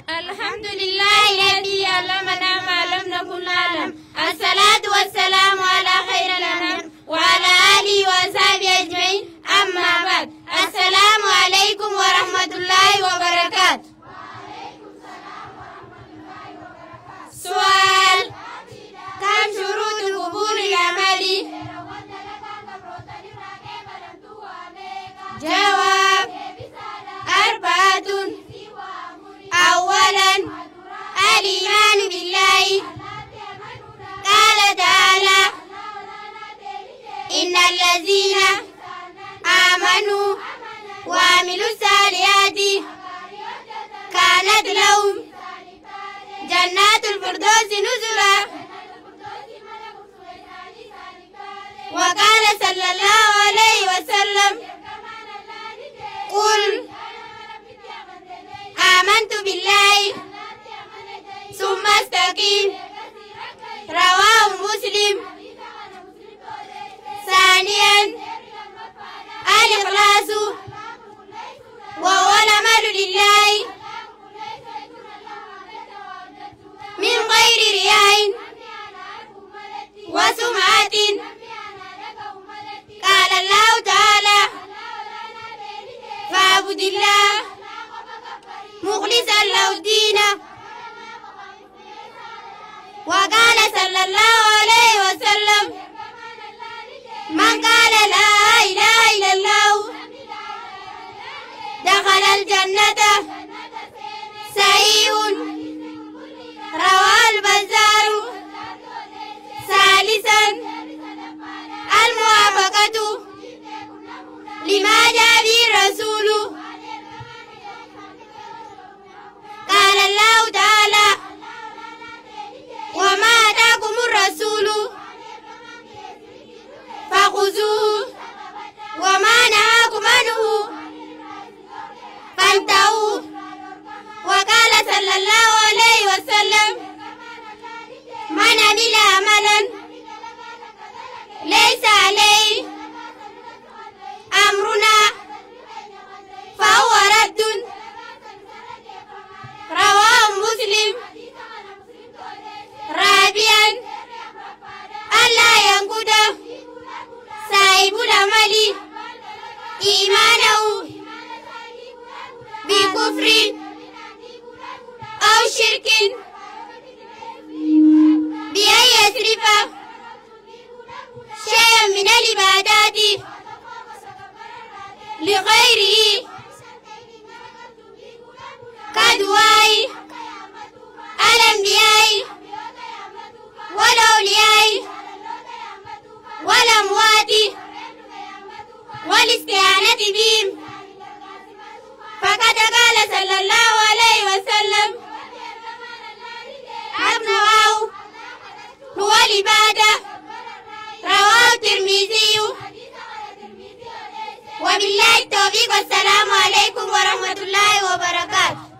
الحمد لله الذي علمنا ما لم نكن نعلم. الصلاة والسلام على خير الأنام وعلى آله وصحبه أجمعين. أما بعد، السلام عليكم ورحمة الله وبركاته. سؤال: كم شروط قبول العمل؟ جواب: 4. أولا الإيمان بالله. قال تعالى: إن الذين آمنوا وعملوا الصالحات كانت لهم جنات الفردوس نزلا. وقال صلى الله عليه وسلم: قل آمنت بالله ثم استقيم. رواه مسلم. ثانيا الإخلاص، وهو العمل لله من غير رياء وسمعة. قال الله تعالى: فاعبد الله مخلصا له الدين. وقال صلى الله عليه وسلم: من قال لا إله إلا الله دخل الجنة. صحيح. رواه البزار. ثالثا الموافقة لما جاء به الرسول. قال الله تعالى: وما آتاكم الرسول فخذوه وما نهاكم عنه فانتهوا. وقال صلى الله عليه وسلم: من عمل عملا ليس عليه أمرنا فهو رد. رواه مسلم. رابعا ألا ينقض صاحب العمل إيمانه بكفر أو شرك بأن يصرف شيئا من العبادات لغيره كدعاء الأنبياء والأولياء والأموات والاستعانة بهم. فقد قال صلى الله عليه وسلم: أبنواه هو العبادة. رواه الترمذي. وبالله التوفيق. والسلام عليكم ورحمة الله وبركاته.